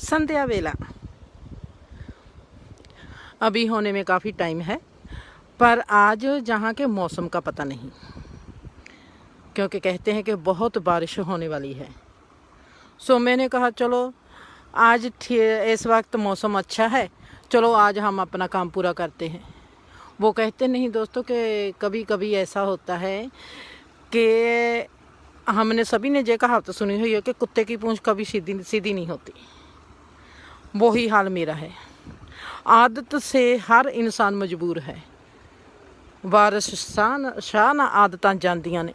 संध्या वेला अभी होने में काफ़ी टाइम है, पर आज जहाँ के मौसम का पता नहीं, क्योंकि कहते हैं कि बहुत बारिश होने वाली है। सो मैंने कहा चलो आज इस वक्त मौसम अच्छा है, चलो आज हम अपना काम पूरा करते हैं। वो कहते नहीं दोस्तों कि कभी कभी ऐसा होता है कि हमने सभी ने ये कहावत सुनी हुई है कि कुत्ते की पूंछ कभी सीधी सीधी नहीं होती। वही हाल मेरा है। आदत से हर इंसान मजबूर है। वारिस शाह ना आदतां जांदियां ने,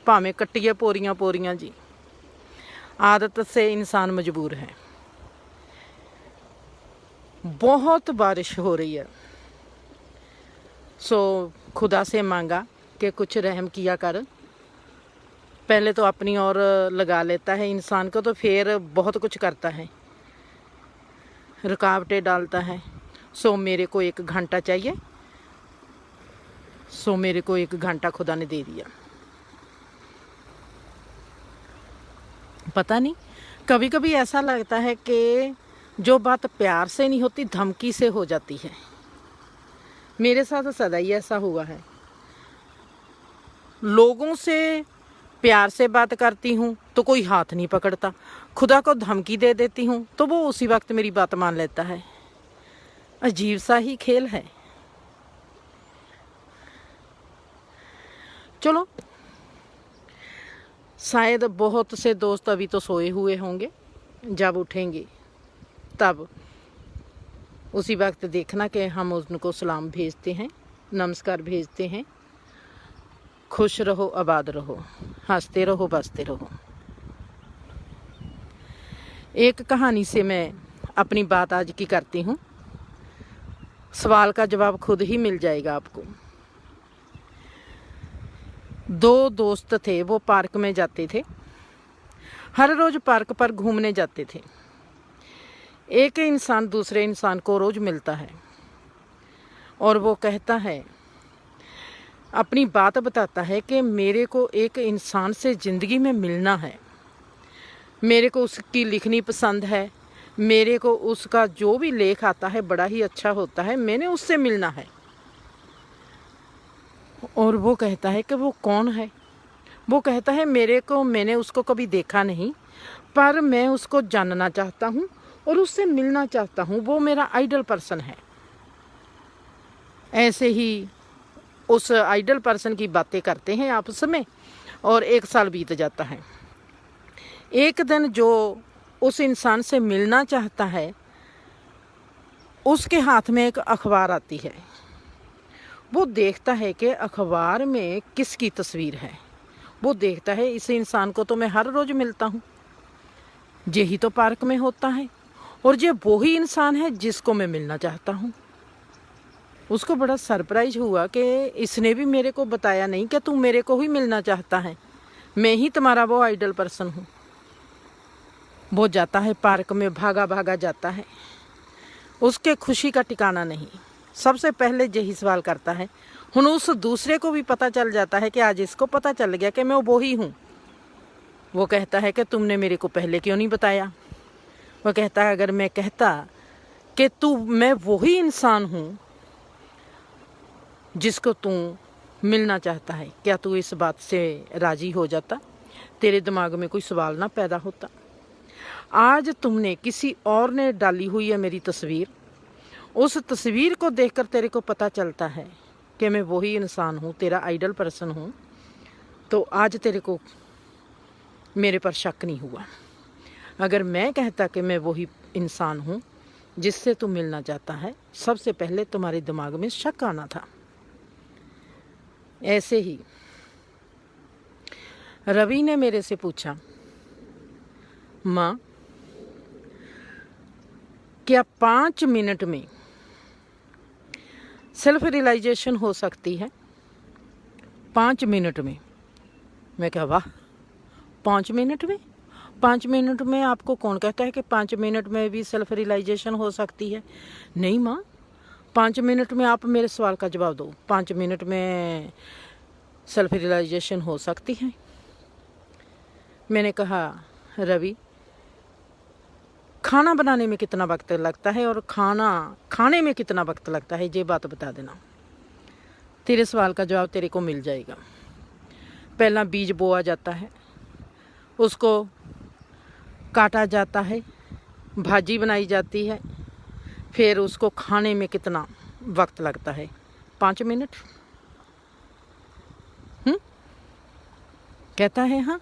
भावें कट्टिए पोरियां पोरियां जी। आदत से इंसान मजबूर है। बहुत बारिश हो रही है, सो खुदा से मांगा कि कुछ रहम किया कर। पहले तो अपनी ओर लगा लेता है इंसान को, तो फिर बहुत कुछ करता है, रुकावटें डालता है। सो मेरे को 1 घंटा चाहिए, सो मेरे को 1 घंटा खुदा ने दे दिया। पता नहीं, कभी कभी ऐसा लगता है कि जो बात प्यार से नहीं होती धमकी से हो जाती है। मेरे साथ सदा ही ऐसा हुआ है। लोगों से प्यार से बात करती हूँ तो कोई हाथ नहीं पकड़ता, खुदा को धमकी दे देती हूँ तो वो उसी वक्त मेरी बात मान लेता है। अजीब सा ही खेल है। चलो, शायद बहुत से दोस्त अभी तो सोए हुए होंगे, जब उठेंगे तब उसी वक्त देखना कि हम उनको सलाम भेजते हैं, नमस्कार भेजते हैं। खुश रहो, आबाद रहो, हंसते रहो, बसते रहो। एक कहानी से मैं अपनी बात आज की करती हूँ। सवाल का जवाब खुद ही मिल जाएगा आपको। 2 दोस्त थे, वो पार्क में जाते थे। हर रोज पार्क पर घूमने जाते थे। एक इंसान दूसरे इंसान को रोज मिलता है और वो कहता है, अपनी बात बताता है कि मेरे को एक इंसान से ज़िंदगी में मिलना है। मेरे को उसकी लिखनी पसंद है, मेरे को उसका जो भी लेख आता है बड़ा ही अच्छा होता है, मैंने उससे मिलना है। और वो कहता है कि वो कौन है? वो कहता है मैंने उसको कभी देखा नहीं, पर मैं उसको जानना चाहता हूँ और उससे मिलना चाहता हूँ। वो मेरा आइडल पर्सन है। ऐसे ही उस आइडल पर्सन की बातें करते हैं आपस में, और 1 साल बीत जाता है। एक दिन जो उस इंसान से मिलना चाहता है, उसके हाथ में एक अखबार आती है। वो देखता है कि अखबार में किसकी तस्वीर है। वो देखता है इस इंसान को तो मैं हर रोज मिलता हूँ, यही तो पार्क में होता है, और ये वही इंसान है जिसको मैं मिलना चाहता हूँ। उसको बड़ा सरप्राइज हुआ कि इसने भी मेरे को बताया नहीं कि तू मेरे को ही मिलना चाहता है, मैं ही तुम्हारा वो आइडल पर्सन हूँ। वो जाता है पार्क में, भागा भागा जाता है। उसके खुशी का ठिकाना नहीं। सबसे पहले यही सवाल करता है। हुन उस दूसरे को भी पता चल जाता है कि आज इसको पता चल गया कि मैं वो ही हूँ। वो कहता है कि तुमने मेरे को पहले क्यों नहीं बताया? वो कहता है, अगर मैं कहता कि मैं वही इंसान हूँ जिसको तू मिलना चाहता है, क्या तू इस बात से राजी हो जाता? तेरे दिमाग में कोई सवाल ना पैदा होता? आज तुमने किसी और ने डाली हुई है मेरी तस्वीर, उस तस्वीर को देखकर तेरे को पता चलता है कि मैं वही इंसान हूँ, तेरा आइडल पर्सन हूँ। तो आज तेरे को मेरे पर शक नहीं हुआ। अगर मैं कहता कि मैं वही इंसान हूँ जिससे तू मिलना चाहता है, सबसे पहले तुम्हारे दिमाग में शक आना था। ऐसे ही रवि ने मेरे से पूछा, माँ क्या 5 मिनट में सेल्फ रियलाइजेशन हो सकती है? 5 मिनट में। मैं कहा वाह, 5 मिनट में? 5 मिनट में आपको कौन कहता है कि 5 मिनट में भी सेल्फ रियलाइजेशन हो सकती है? नहीं माँ, 5 मिनट में आप मेरे सवाल का जवाब दो। 5 मिनट में सेल्फ रियलाइजेशन हो सकती है? मैंने कहा, रवि खाना बनाने में कितना वक्त लगता है और खाना खाने में कितना वक्त लगता है, ये बात बता देना। तेरे सवाल का जवाब तेरे को मिल जाएगा। पहला बीज बोया जाता है, उसको काटा जाता है, भाजी बनाई जाती है, फिर उसको खाने में कितना वक्त लगता है? 5 मिनट। कहता है हाँ।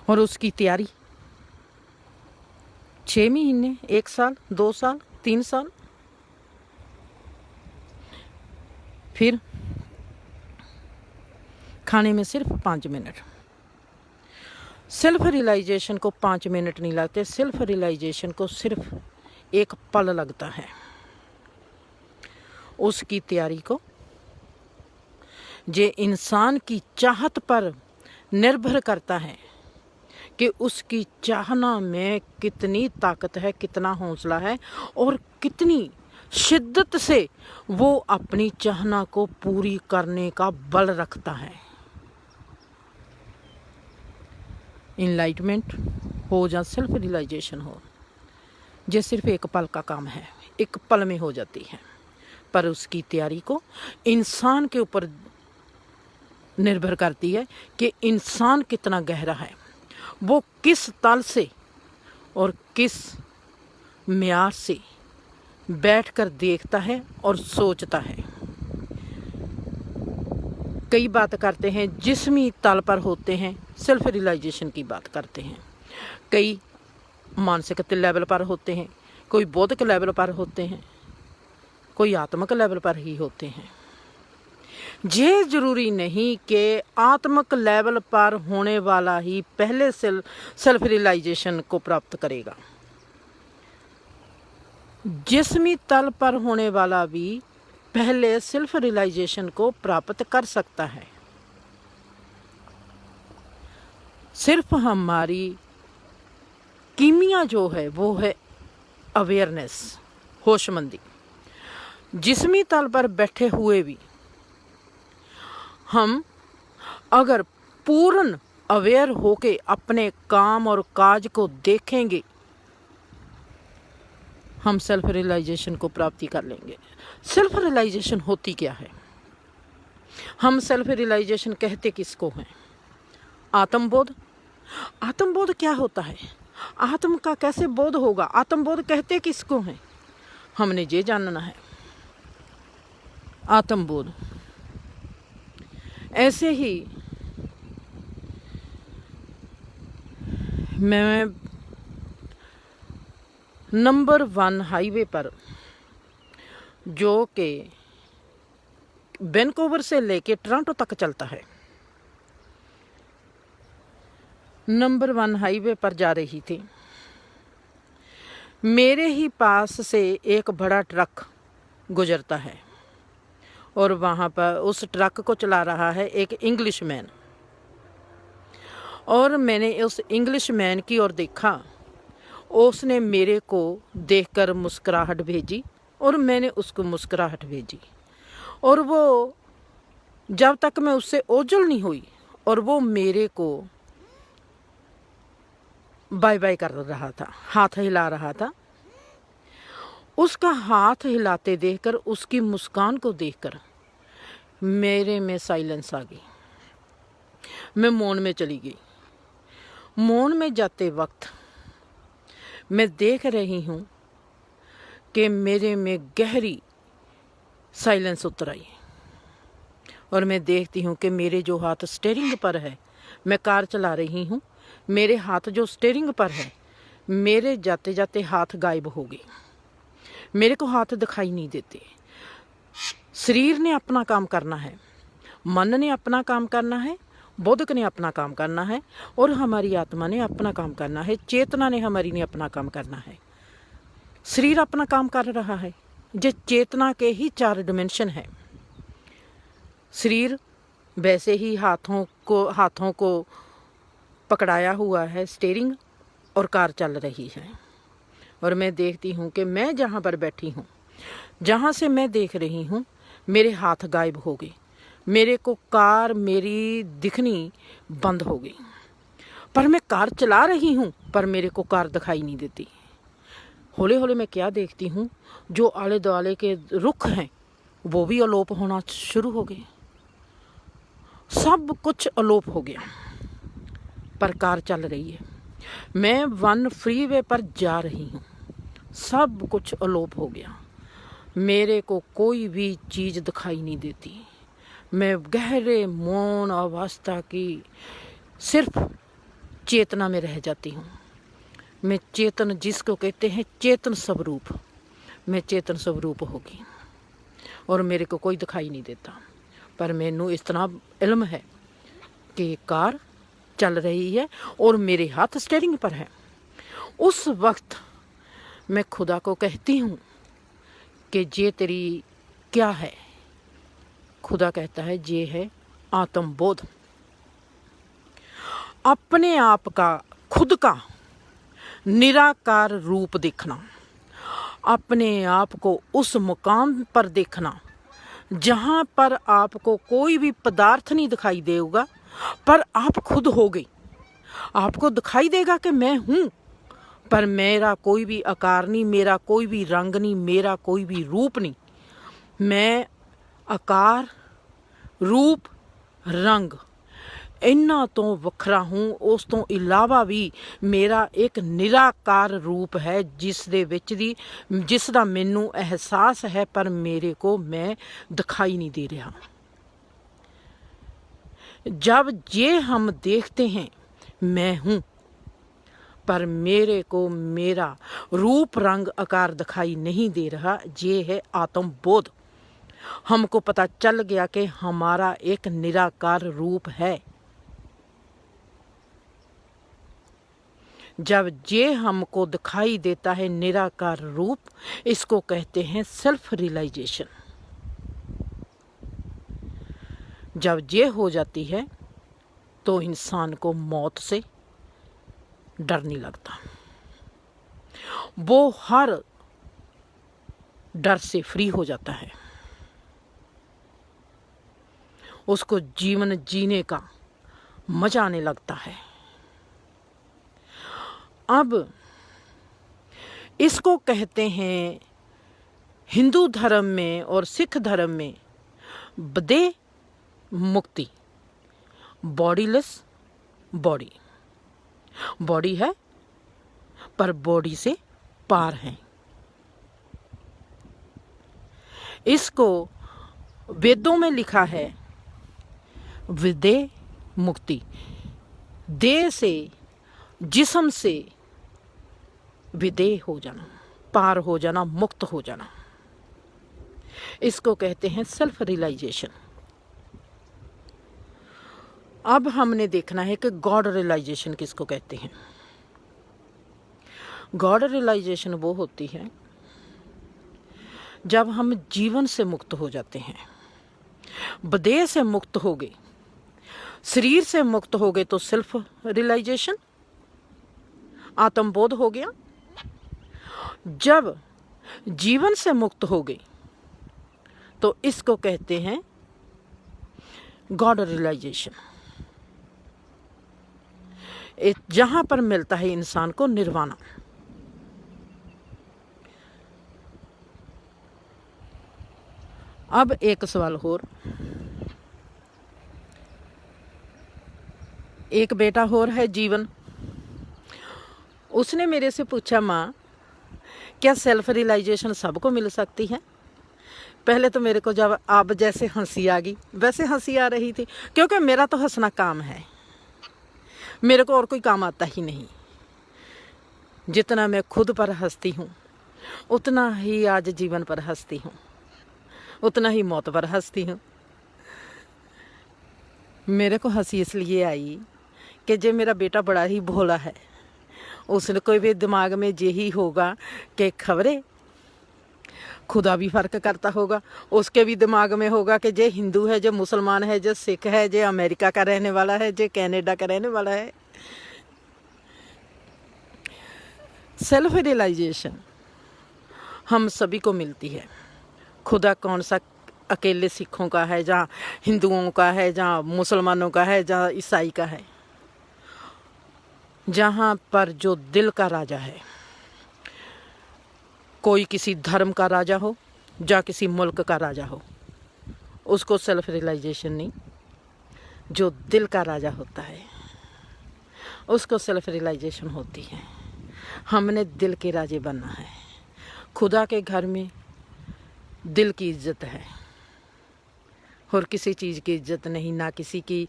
और उसकी तैयारी 6 महीने, 1 साल, 2 साल, 3 साल। फिर खाने में सिर्फ 5 मिनट। सेल्फ रियलाइजेशन को 5 मिनट नहीं लगते, सेल्फ रियलाइजेशन को सिर्फ 1 पल लगता है। उसकी तैयारी को जे इंसान की चाहत पर निर्भर करता है कि उसकी चाहना में कितनी ताकत है, कितना हौसला है और कितनी शिद्दत से वो अपनी चाहना को पूरी करने का बल रखता है। इनलाइटमेंट हो या सेल्फ रियलाइजेशन हो, ये सिर्फ 1 पल का काम है, 1 पल में हो जाती है। पर उसकी तैयारी को इंसान के ऊपर निर्भर करती है कि इंसान कितना गहरा है, वो किस तल से और किस म्यार से बैठकर देखता है और सोचता है। कई बात करते हैं जिस्मी तल पर होते हैं, सेल्फ रियलाइजेशन की बात करते हैं। कई मानसिक लेवल पर होते हैं, कोई बौद्धिक लेवल पर होते हैं, कोई आत्मिक लेवल पर ही होते हैं। ये जरूरी नहीं कि आत्मिक लेवल पर होने वाला ही पहले सेल्फ रियलाइजेशन को प्राप्त करेगा। जिस्मी तल पर होने वाला भी पहले सेल्फ रियलाइजेशन को प्राप्त कर सकता है। सिर्फ हमारी कीमिया जो है वो है अवेयरनेस, होशमंदी। जिस्मी तल पर बैठे हुए भी हम अगर पूर्ण अवेयर होके अपने काम और काज को देखेंगे, हम सेल्फ रियलाइजेशन को प्राप्ति कर लेंगे। सेल्फ रियलाइजेशन होती क्या है? हम सेल्फ रियलाइजेशन कहते किसको हैं? आत्मबोध। आत्मबोध क्या होता है? आत्म का कैसे बोध होगा? आत्मबोध कहते किसको हैं? हमने ये जानना है। आत्मबोध ऐसे ही मैं नंबर 1 हाईवे पर, जो कि वैनकूवर से लेके टोरंटो तक चलता है, नंबर 1 हाईवे पर जा रही थी। मेरे ही पास से एक बड़ा ट्रक गुजरता है और वहाँ पर उस ट्रक को चला रहा है एक इंग्लिशमैन। और मैंने उस इंग्लिशमैन की ओर देखा, उसने मेरे को देखकर मुस्कुराहट भेजी और मैंने उसको मुस्कुराहट भेजी। और वो जब तक मैं उससे ओझल नहीं हुई और वो मेरे को बाय बाय कर रहा था, हाथ हिला रहा था, उसका हाथ हिलाते देखकर, उसकी मुस्कान को देखकर मेरे में साइलेंस आ गई। मैं मौन में चली गई। मौन में जाते वक्त मैं देख रही हूँ कि मेरे में गहरी साइलेंस उतर आई और मैं देखती हूँ कि मेरे जो हाथ स्टीयरिंग पर है, मैं कार चला रही हूँ, मेरे हाथ जो स्टीयरिंग पर है, मेरे जाते जाते हाथ गायब हो गए। मेरे को हाथ दिखाई नहीं देते। शरीर ने अपना काम करना है, मन ने अपना काम करना है, बौद्धिक ने अपना काम करना है और हमारी आत्मा ने अपना काम करना है, चेतना ने हमारी ने अपना काम करना है। शरीर अपना काम कर रहा है। ये चेतना के ही 4 डिमेंशन है। शरीर वैसे ही हाथों को पकड़ाया हुआ है स्टीयरिंग और कार चल रही है। और मैं देखती हूँ कि मैं जहाँ पर बैठी हूँ, जहाँ से मैं देख रही हूँ, मेरे हाथ गायब हो गए। मेरे को कार मेरी दिखनी बंद हो गई। पर मैं कार चला रही हूँ पर मेरे को कार दिखाई नहीं देती। हौले हौले मैं क्या देखती हूँ, जो आले दुआले के रुख हैं वो भी अलोप होना शुरू हो गए। सब कुछ अलोप हो गया, पर कार चल रही है। मैं वन फ्रीवे पर जा रही हूँ, सब कुछ अलोप हो गया। मेरे को कोई भी चीज़ दिखाई नहीं देती। मैं गहरे मौन अवस्था की सिर्फ चेतना में रह जाती हूँ। मैं चेतन, जिसको कहते हैं चेतन स्वरूप, मैं चेतन स्वरूप होगी और मेरे को कोई दिखाई नहीं देता। पर मैनू इतना इल्म है कि कार चल रही है और मेरे हाथ स्टीयरिंग पर है। उस वक्त मैं खुदा को कहती हूँ कि ये तेरी क्या है। खुदा कहता है ये है आत्मबोध। अपने आप का, खुद का निराकार रूप देखना, अपने आप को उस मुकाम पर देखना जहाँ पर आपको कोई भी पदार्थ नहीं दिखाई देगा, पर आप खुद हो गई। आपको दिखाई देगा कि मैं हूँ, पर मेरा कोई भी आकार नहीं, मेरा कोई भी रंग नहीं, मेरा कोई भी रूप नहीं। मैं आकार, रूप, रंग इन्ना तो वखरा हूँ। उस तो इलावा भी मेरा एक निराकार रूप है जिसका मैनू एहसास है, पर मेरे को मैं दिखाई नहीं दे रहा। जब ये हम देखते हैं मैं हूँ, पर मेरे को मेरा रूप, रंग, आकार दिखाई नहीं दे रहा, ये है आत्मबोध। हमको पता चल गया कि हमारा एक निराकार रूप है। जब ये हमको दिखाई देता है निराकार रूप, इसको कहते हैं सेल्फ रियलाइजेशन। जब ये हो जाती है तो इंसान को मौत से डर नहीं लगता। वो हर डर से फ्री हो जाता है। उसको जीवन जीने का मजा आने लगता है। अब इसको कहते हैं हिंदू धर्म में और सिख धर्म में बदे मुक्ति, बॉडीलेस बॉडी। बॉडी है पर बॉडी से पार है। इसको वेदों में लिखा है विदेह मुक्ति, देह से, जिस्म से विदेह हो जाना, पार हो जाना, मुक्त हो जाना। इसको कहते हैं सेल्फ रियलाइजेशन। अब हमने देखना है कि गॉड रियलाइजेशन किसको कहते हैं। गॉड रियलाइजेशन वो होती है जब हम जीवन से मुक्त हो जाते हैं, बदेह से मुक्त हो गए, शरीर से मुक्त हो गए तो सेल्फ रियलाइजेशन, आत्मबोध हो गया। जब जीवन से मुक्त हो गई तो इसको कहते हैं गॉड रियलाइजेशन। जहां पर मिलता है इंसान को निर्वाणा। अब एक सवाल और, एक बेटा और है जीवन। उसने मेरे से पूछा, माँ क्या सेल्फ रियलाइजेशन सबको मिल सकती है? पहले तो मेरे को जब अब जैसे हंसी आ गई, वैसे हंसी आ रही थी, क्योंकि मेरा तो हंसना काम है, मेरे को और कोई काम आता ही नहीं। जितना मैं खुद पर हंसती हूँ उतना ही आज जीवन पर हंसती हूँ, उतना ही मौत पर हंसती हूँ। मेरे को हंसी इसलिए आई कि जो मेरा बेटा बड़ा ही भोला है, उसने कोई भी दिमाग में यही होगा कि खबरें खुदा भी फर्क करता होगा। उसके भी दिमाग में होगा कि जो हिंदू है, जो मुसलमान है, जो सिख है, जो अमेरिका का रहने वाला है, जो कनाडा का रहने वाला है। सेल्फ रियलाइजेशन हम सभी को मिलती है। खुदा कौन सा अकेले सिखों का है, जहाँ हिंदुओं का है, जहाँ मुसलमानों का है, जहाँ ईसाई का है। जहाँ पर जो दिल का राजा है, कोई किसी धर्म का राजा हो या किसी मुल्क का राजा हो, उसको सेल्फ रियलाइजेशन नहीं, जो दिल का राजा होता है उसको सेल्फ रियलाइजेशन होती है। हमने दिल के राजे बनना है। खुदा के घर में दिल की इज्जत है और किसी चीज़ की इज्जत नहीं, ना किसी की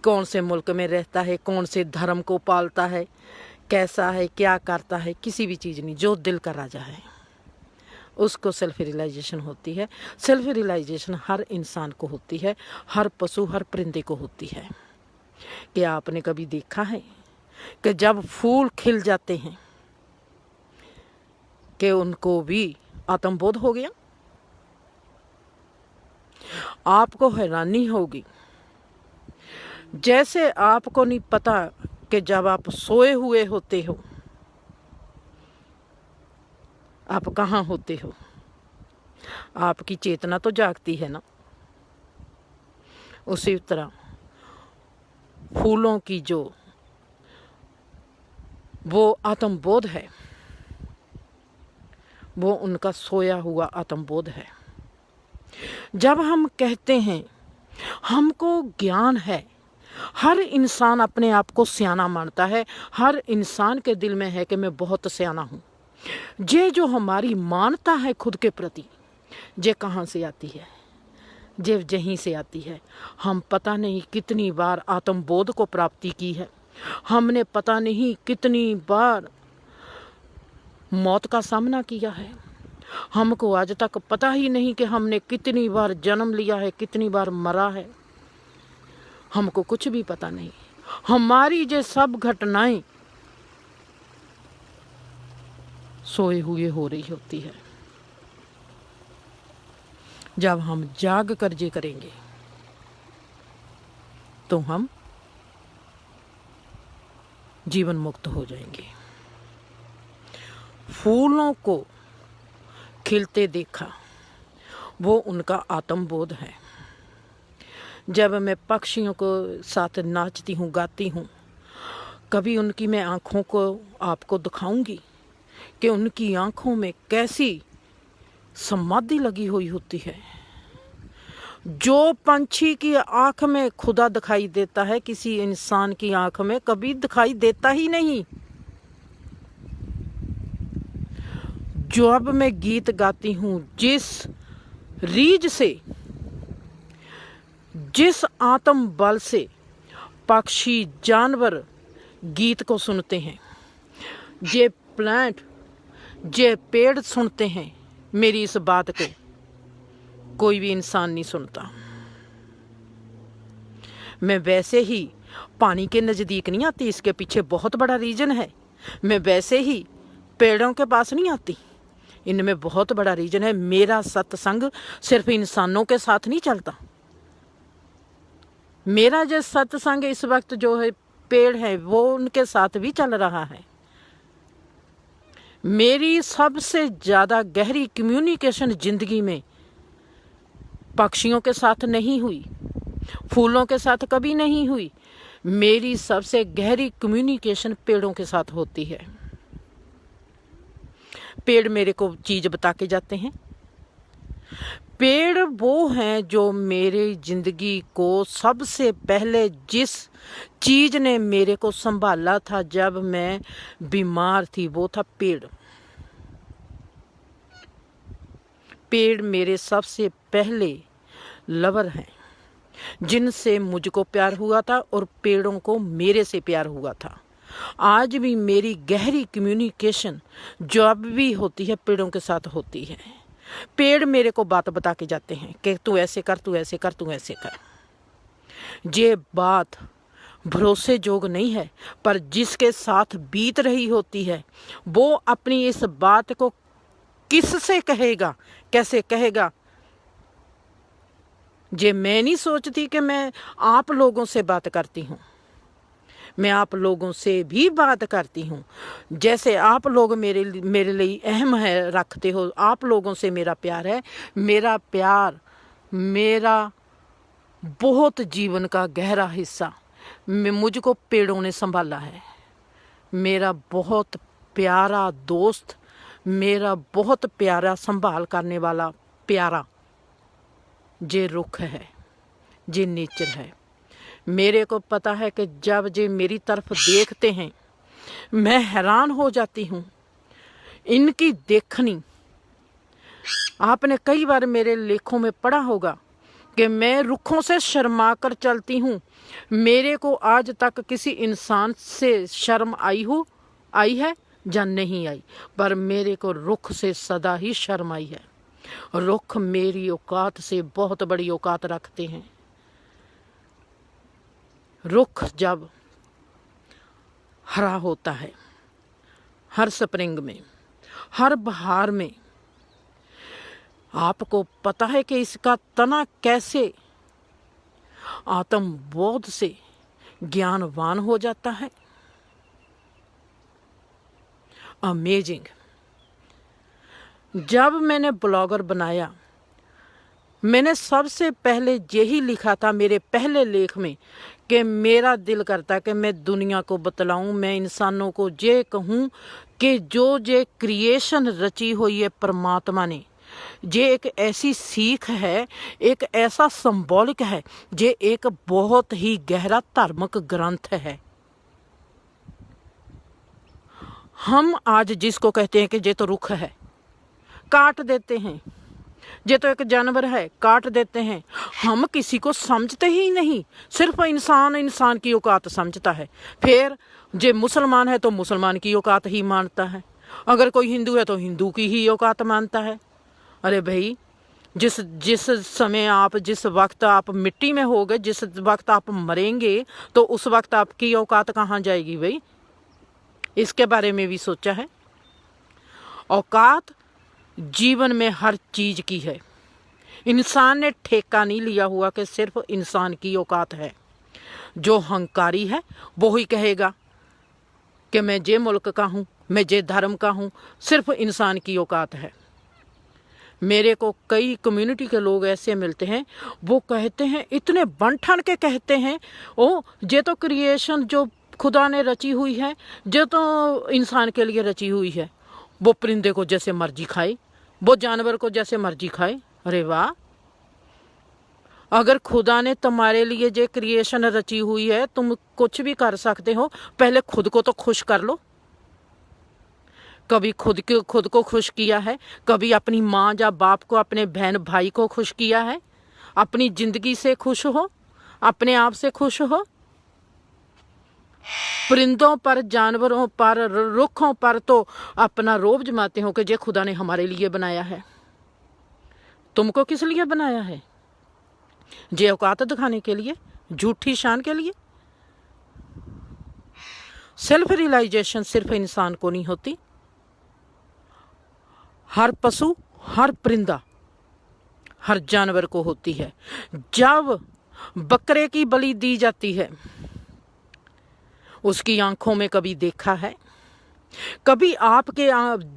कौन से मुल्क में रहता है, कौन से धर्म को पालता है, कैसा है, क्या करता है, किसी भी चीज़ नहीं। जो दिल का राजा है उसको सेल्फ रियलाइजेशन होती है। सेल्फ रियलाइजेशन हर इंसान को होती है, हर पशु हर परिंदे को होती है। क्या आपने कभी देखा है कि जब फूल खिल जाते हैं कि उनको भी आत्मबोध हो गया? आपको हैरानी होगी, जैसे आपको नहीं पता कि जब आप सोए हुए होते हो आप कहाँ होते हो। आपकी चेतना तो जागती है ना। उसी तरह फूलों की जो वो आत्मबोध है, वो उनका सोया हुआ आत्मबोध है। जब हम कहते हैं हमको ज्ञान है, हर इंसान अपने आप को सियाना मानता है। हर इंसान के दिल में है कि मैं बहुत सियाना हूँ। ये जो हमारी मानता है खुद के प्रति, ये कहाँ से आती है? ये यहीं से आती है। हम पता नहीं कितनी बार आत्मबोध को प्राप्ति की है। हमने पता नहीं कितनी बार मौत का सामना किया है। हमको आज तक पता ही नहीं कि हमने कितनी बार जन्म लिया है, कितनी बार मरा है। हमको कुछ भी पता नहीं। हमारी ये सब घटनाएं सोए हुए हो रही होती है। जब हम जाग कर जे करेंगे तो हम जीवन मुक्त हो जाएंगे। फूलों को खिलते देखा, वो उनका आत्मबोध है। जब मैं पक्षियों को साथ नाचती हूँ, गाती हूँ, कभी उनकी मैं आँखों को आपको दिखाऊंगी कि उनकी आँखों में कैसी समाधि लगी हुई होती है। जो पंछी की आँख में खुदा दिखाई देता है, किसी इंसान की आँख में कभी दिखाई देता ही नहीं। जब मैं गीत गाती हूँ, जिस रीझ से, जिस आत्म बल से पक्षी जानवर गीत को सुनते हैं, ये प्लांट, ये पेड़ सुनते हैं, मेरी इस बात को कोई भी इंसान नहीं सुनता। मैं वैसे ही पानी के नज़दीक नहीं आती, इसके पीछे बहुत बड़ा रीजन है। मैं वैसे ही पेड़ों के पास नहीं आती, इनमें बहुत बड़ा रीजन है। मेरा सत्संग सिर्फ इंसानों के साथ नहीं चलता। मेरा जो सत्संग इस वक्त जो है पेड़ है, वो उनके साथ भी चल रहा है। मेरी सबसे ज़्यादा गहरी कम्युनिकेशन जिंदगी में पक्षियों के साथ नहीं हुई, फूलों के साथ कभी नहीं हुई। मेरी सबसे गहरी कम्युनिकेशन पेड़ों के साथ होती है। पेड़ मेरे को चीज़ बता के जाते हैं। पेड़ वो हैं जो मेरी जिंदगी को सबसे पहले जिस चीज़ ने मेरे को संभाला था जब मैं बीमार थी, वो था पेड़। पेड़ मेरे सबसे पहले लवर हैं, जिनसे मुझको प्यार हुआ था और पेड़ों को मेरे से प्यार हुआ था। आज भी मेरी गहरी कम्युनिकेशन जब भी होती है पेड़ों के साथ होती है। पेड़ मेरे को बात बता के जाते हैं कि तू ऐसे कर, तू ऐसे कर, तू ऐसे कर। ये बात भरोसे जोग नहीं है, पर जिसके साथ बीत रही होती है वो अपनी इस बात को किससे कहेगा, कैसे कहेगा। ये मैं नहीं सोचती कि मैं आप लोगों से बात करती हूँ। मैं आप लोगों से भी बात करती हूँ। जैसे आप लोग मेरे लिए अहम है रखते हो, आप लोगों से मेरा प्यार है। मेरा प्यार, मेरा बहुत जीवन का गहरा हिस्सा मुझको पेड़ों ने संभाला है। मेरा बहुत प्यारा दोस्त, मेरा बहुत प्यारा संभाल करने वाला प्यारा जे रुख है, जे नेचर है। मेरे को पता है कि जब जे मेरी तरफ देखते हैं मैं हैरान हो जाती हूँ। इनकी देखनी, आपने कई बार मेरे लेखों में पढ़ा होगा कि मैं रुखों से शर्मा कर चलती हूँ। मेरे को आज तक किसी इंसान से शर्म आई है या नहीं आई, पर मेरे को रुख से सदा ही शर्म आई है। रुख मेरी औकात से बहुत बड़ी औकात रखते हैं। रुख जब हरा होता है, हर स्प्रिंग में, हर बहार में, आपको पता है कि इसका तना कैसे आत्मबोध से ज्ञानवान हो जाता है। अमेजिंग। जब मैंने ब्लॉगर बनाया, मैंने सबसे पहले यही लिखा था मेरे पहले लेख में कि मेरा दिल करता कि मैं दुनिया को बतलाऊं, मैं इंसानों को ये कहूं कि जो ये क्रिएशन रची हुई है परमात्मा ने, ये एक ऐसी सीख है, एक ऐसा संबॉलिक है, ये एक बहुत ही गहरा धार्मिक ग्रंथ है। हम आज जिसको कहते हैं कि ये तो रुख है, काट देते हैं, ये तो एक जानवर है, काट देते हैं। हम किसी को समझते ही नहीं, सिर्फ इंसान की औकात समझता है। फिर जे मुसलमान है तो मुसलमान की औकात ही मानता है, अगर कोई हिंदू है तो हिंदू की ही औकात मानता है। अरे भाई, जिस समय आप, जिस वक्त आप मिट्टी में हो गए, जिस वक्त आप मरेंगे, तो उस वक्त आपकी औकात कहाँ जाएगी भाई? इसके बारे में भी सोचा है? औकात जीवन में हर चीज की है। इंसान ने ठेका नहीं लिया हुआ कि सिर्फ इंसान की औकात है। जो हंकारी है वो ही कहेगा कि मैं जे मुल्क का हूँ, मैं जे धर्म का हूँ, सिर्फ इंसान की औकात है। मेरे को कई कम्युनिटी के लोग ऐसे मिलते हैं, वो कहते हैं, इतने बन ठन के कहते हैं, ओ ये तो क्रिएशन जो खुदा ने रची हुई है, जो तो इंसान के लिए रची हुई है। वो परिंदे को जैसे मर्जी खाए, वो जानवर को जैसे मर्जी खाए। अरे वाह, अगर खुदा ने तुम्हारे लिए जो क्रिएशन रची हुई है, तुम कुछ भी कर सकते हो, पहले खुद को तो खुश कर लो। कभी खुद को खुश किया है? कभी अपनी माँ या बाप को, अपने बहन भाई को खुश किया है? अपनी जिंदगी से खुश हो, अपने आप से खुश हो। परिंदों पर, जानवरों पर, रुखों पर तो अपना रोब जमाते हो कि ये खुदा ने हमारे लिए बनाया है। तुमको किस लिए बनाया है? ये औकात दिखाने के लिए, झूठी शान के लिए? सेल्फ रियलाइजेशन सिर्फ इंसान को नहीं होती, हर पशु, हर परिंदा, हर जानवर को होती है। जब बकरे की बलि दी जाती है, उसकी आंखों में कभी देखा है, कभी आपके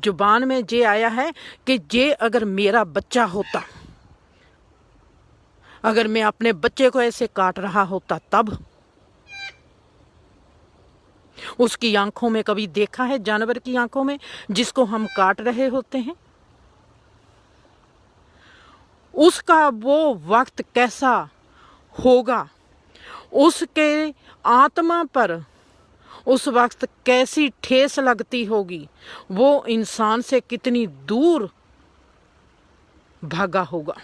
जुबान में ये आया है कि ये अगर मेरा बच्चा होता, अगर मैं अपने बच्चे को ऐसे काट रहा होता तब? उसकी आंखों में कभी देखा है, जानवर की आंखों में, जिसको हम काट रहे होते हैं? उसका वो वक्त कैसा होगा, उसके आत्मा पर उस वक्त कैसी ठेस लगती होगी, वो इंसान से कितनी दूर भागा होगा।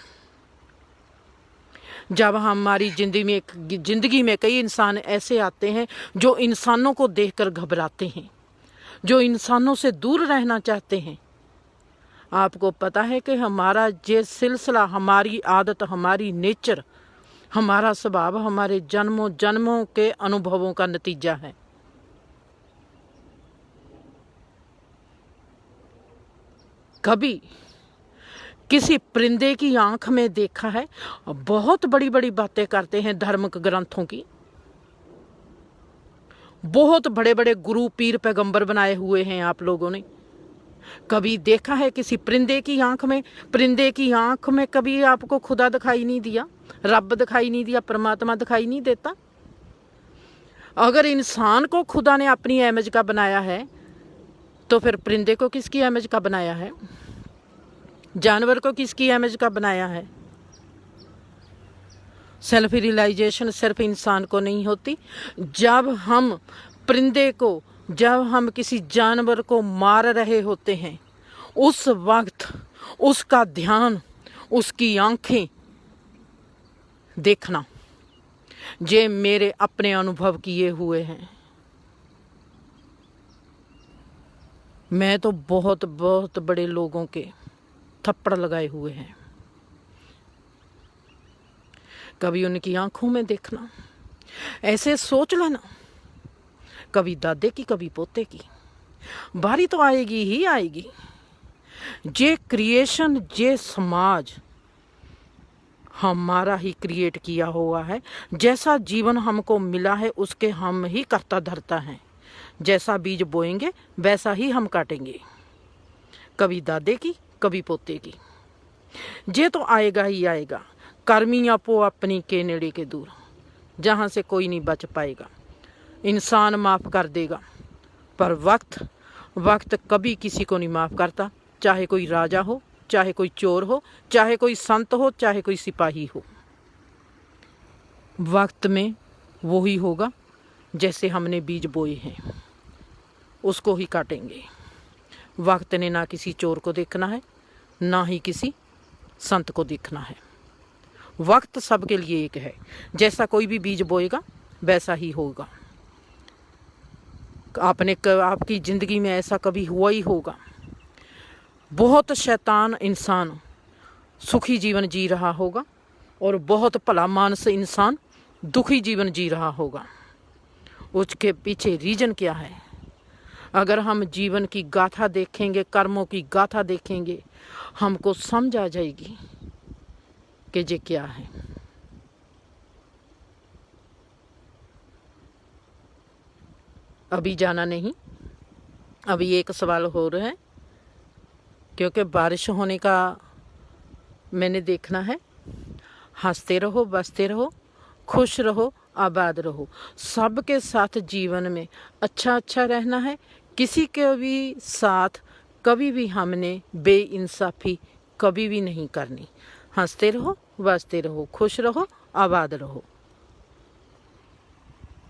जब हमारी जिंदगी में कई इंसान ऐसे आते हैं जो इंसानों को देखकर घबराते हैं, जो इंसानों से दूर रहना चाहते हैं। आपको पता है कि हमारा ये सिलसिला, हमारी आदत, हमारी नेचर, हमारा स्वभाव हमारे जन्मों जन्मों के अनुभवों का नतीजा है। कभी किसी परिंदे की आंख में देखा है? बहुत बड़ी बड़ी बातें करते हैं धार्मिक ग्रंथों की, बहुत बड़े बड़े गुरु पीर पैगंबर बनाए हुए हैं आप लोगों ने। कभी देखा है किसी परिंदे की आंख में? परिंदे की आंख में कभी आपको खुदा दिखाई नहीं दिया, रब दिखाई नहीं दिया, परमात्मा दिखाई नहीं देता? अगर इंसान को खुदा ने अपनी इमेज का बनाया है तो फिर परिंदे को किसकी इमेज का बनाया है? जानवर को किसकी इमेज का बनाया है? सेल्फ रियलाइजेशन सिर्फ इंसान को नहीं होती। जब हम परिंदे को, जब हम किसी जानवर को मार रहे होते हैं, उस वक्त उसका ध्यान, उसकी आंखें देखना, ये मेरे अपने अनुभव किए हुए हैं। मैं तो बहुत बहुत बड़े लोगों के थप्पड़ लगाए हुए हैं। कभी उनकी आंखों में देखना, ऐसे सोच लेना, कभी दादे की कभी पोते की बारी तो आएगी ही आएगी। जे क्रिएशन, जे समाज हमारा ही क्रिएट किया हुआ है। जैसा जीवन हमको मिला है उसके हम ही करता धरता है। जैसा बीज बोएंगे वैसा ही हम काटेंगे, कभी दादे की कभी पोते की। जे तो आएगा ही आएगा। कर्मी आपो अपनी के नेड़े के दूर, जहाँ से कोई नहीं बच पाएगा। इंसान माफ़ कर देगा, पर वक्त कभी किसी को नहीं माफ़ करता। चाहे कोई राजा हो, चाहे कोई चोर हो, चाहे कोई संत हो, चाहे कोई सिपाही हो। वक्त में वो ही होगा जैसे हमने बीज बोए हैं, उसको ही काटेंगे। वक्त ने ना किसी चोर को देखना है, ना ही किसी संत को देखना है। वक्त सबके लिए एक है। जैसा कोई भी बीज बोएगा वैसा ही होगा। आपकी ज़िंदगी में ऐसा कभी हुआ ही होगा, बहुत शैतान इंसान सुखी जीवन जी रहा होगा और बहुत भला मानस इंसान दुखी जीवन जी रहा होगा। उसके पीछे रीजन क्या है? अगर हम जीवन की गाथा देखेंगे, कर्मों की गाथा देखेंगे, हमको समझ आ जाएगी कि ये क्या है। अभी जाना नहीं, अभी एक सवाल हो रहा है, क्योंकि बारिश होने का मैंने देखना है। हंसते रहो, बसते रहो, खुश रहो, आबाद रहो। सबके साथ जीवन में अच्छा रहना है। किसी के भी साथ कभी भी हमने बेइंसाफी कभी भी नहीं करनी। हंसते रहो, बसते रहो, खुश रहो, आबाद रहो।